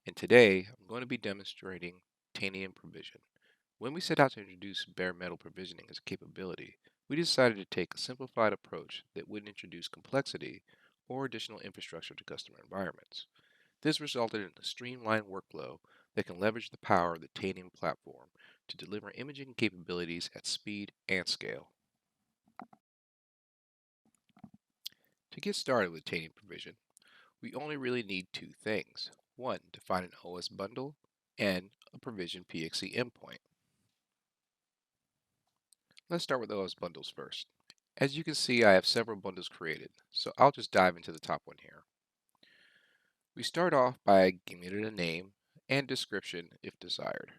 and today I'm going to be demonstrating Tanium Provision. When we set out to introduce bare metal provisioning as a capability, we decided to take a simplified approach that wouldn't introduce complexity or additional infrastructure to customer environments. This resulted in a streamlined workflow that can leverage the power of the Tanium platform to deliver imaging capabilities at speed and scale. To get started with Tanium Provision, we only really need two things. One, define an OS bundle and a provision PXE endpoint. Let's start with OS bundles first. As you can see, I have several bundles created, so I'll just dive into the top one here. We start off by giving it a name and description if desired.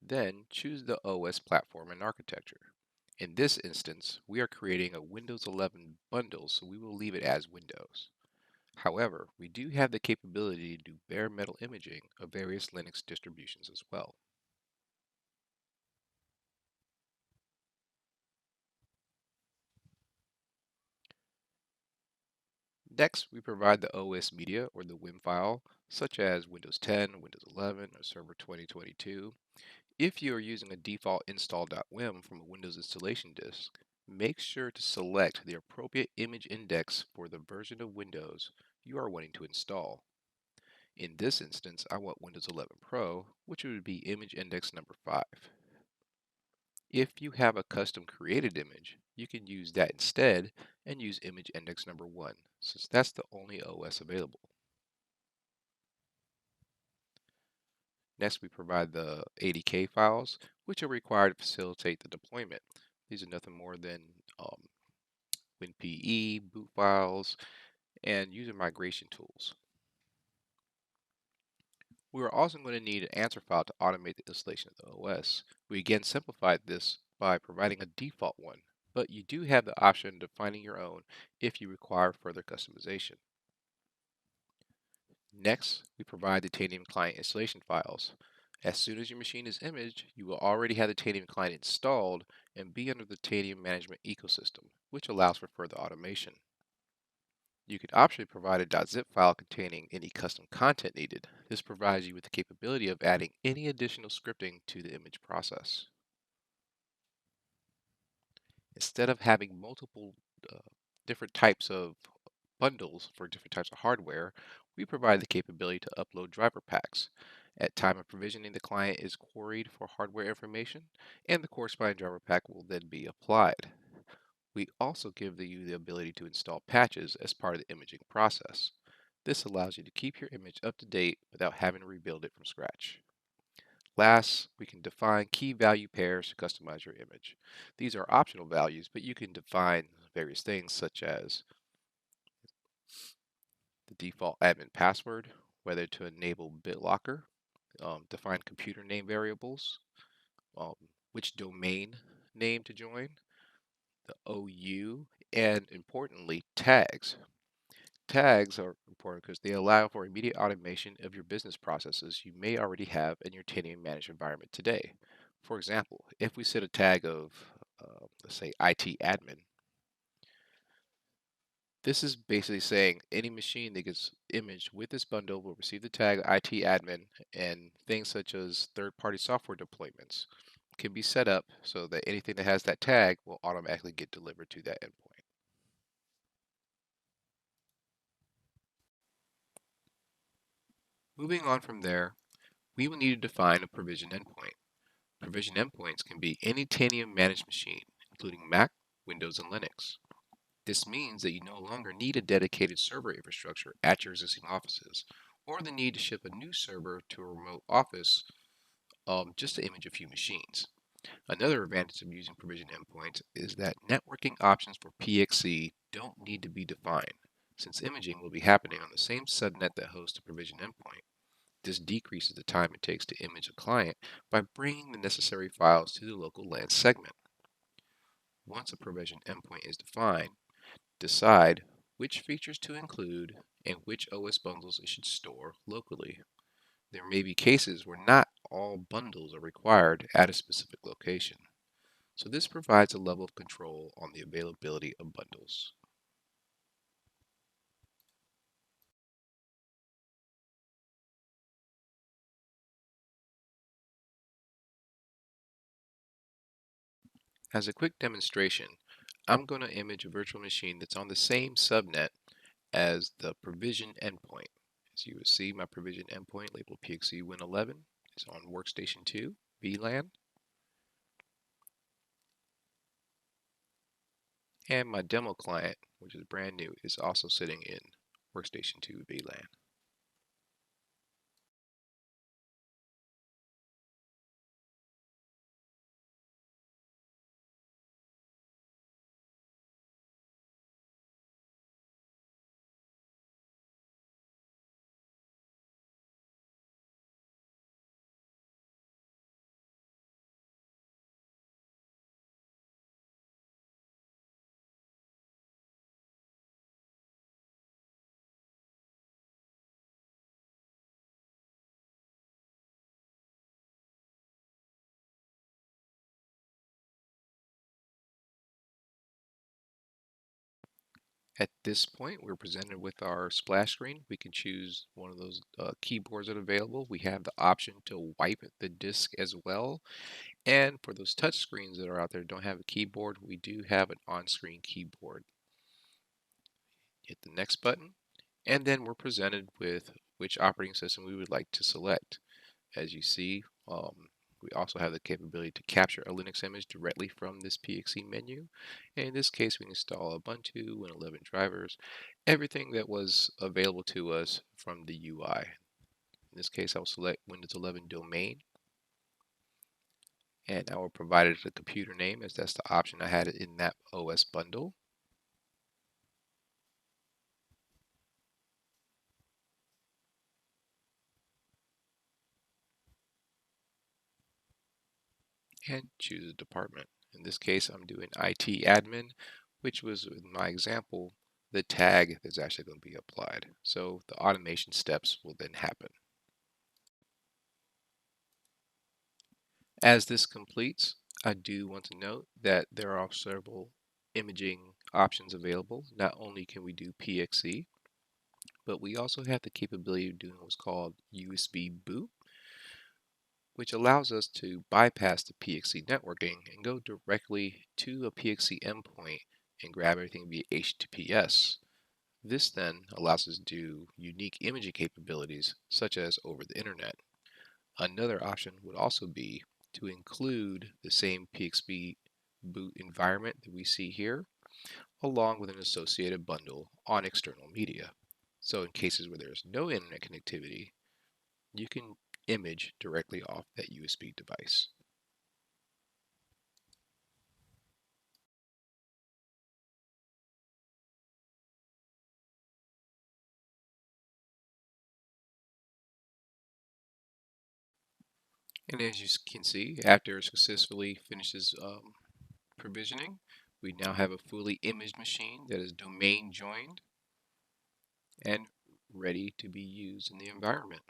Then choose the OS platform and architecture. In this instance, we are creating a Windows 11 bundle, so we will leave it as Windows. However, we do have the capability to do bare metal imaging of various Linux distributions as well. Next, we provide the OS media or the WIM file, such as Windows 10, Windows 11, or Server 2022. If you are using a default install.wim from a Windows installation disk, make sure to select the appropriate image index for the version of Windows you are wanting to install. In this instance, I want Windows 11 Pro, which would be image index number 5. If you have a custom created image, you can use that instead and use image index number 1, since that's the only OS available. Next, we provide the ADK files, which are required to facilitate the deployment. These are nothing more than WinPE, boot files, and user migration tools. We are also going to need an answer file to automate the installation of the OS. We again simplified this by providing a default one, but you do have the option of defining your own if you require further customization. Next, we provide the Tanium client installation files. As soon as your machine is imaged, you will already have the Tanium client installed and be under the Tanium management ecosystem, which allows for further automation. You can optionally provide a .zip file containing any custom content needed. This provides you with the capability of adding any additional scripting to the image process. Instead of having multiple uh, different types of bundles for different types of hardware, we provide the capability to upload driver packs. At time of provisioning, the client is queried for hardware information, and the corresponding driver pack will then be applied. We also give you the ability to install patches as part of the imaging process. This allows you to keep your image up to date without having to rebuild it from scratch. Last, we can define key value pairs to customize your image. These are optional values, but you can define various things such as the default admin password, whether to enable BitLocker, define computer name variables, um, which domain name to join, the OU, and importantly, tags. Tags are important because they allow for immediate automation of your business processes you may already have in your Tanium managed environment today. For example, if we set a tag of, let's say, IT admin, this is basically saying any machine that gets imaged with this bundle will receive the tag IT admin, and things such as third-party software deployments can be set up so that anything that has that tag will automatically get delivered to that endpoint. Moving on from there, we will need to define a provision endpoint. Provision endpoints can be any Tanium managed machine, including Mac, Windows, and Linux. This means that you no longer need a dedicated server infrastructure at your existing offices, or the need to ship a new server to a remote office just to image a few machines. Another advantage of using provision endpoints is that networking options for PXE don't need to be defined, since imaging will be happening on the same subnet that hosts the provision endpoint. This decreases the time it takes to image a client by bringing the necessary files to the local LAN segment. Once a provision endpoint is defined, decide which features to include and which OS bundles it should store locally. There may be cases where not all bundles are required at a specific location, so this provides a level of control on the availability of bundles. As a quick demonstration, I'm going to image a virtual machine that's on the same subnet as the provision endpoint. As you will see, my provision endpoint labeled PXE Win11 is on workstation 2, VLAN, and my demo client, which is brand new, is also sitting in workstation 2, VLAN. At this point, we're presented with our splash screen. We can choose one of those keyboards that are available. We have the option to wipe the disk as well. And for those touch screens that are out there that don't have a keyboard, we do have an on-screen keyboard. Hit the next button, and then we're presented with which operating system we would like to select. As you see, we also have the capability to capture a Linux image directly from this PXE menu. And in this case, we install Ubuntu and 11 drivers, everything that was available to us from the UI. In this case, I'll select Windows 11 domain, and I will provide it a computer name as that's the option I had in that OS bundle. And choose a department. In this case, I'm doing IT admin, which was in my example, the tag that's actually going to be applied. So the automation steps will then happen. As this completes, I do want to note that there are several imaging options available. Not only can we do PXE, but we also have the capability of doing what's called USB boot, which allows us to bypass the PXE networking and go directly to a PXE endpoint and grab everything via HTTPS. This then allows us to do unique imaging capabilities such as over the internet. Another option would also be to include the same PXE boot environment that we see here along with an associated bundle on external media. So in cases where there's no internet connectivity, you can image directly off that USB device. And as you can see, after it successfully finishes provisioning, we now have a fully imaged machine that is domain joined and ready to be used in the environment.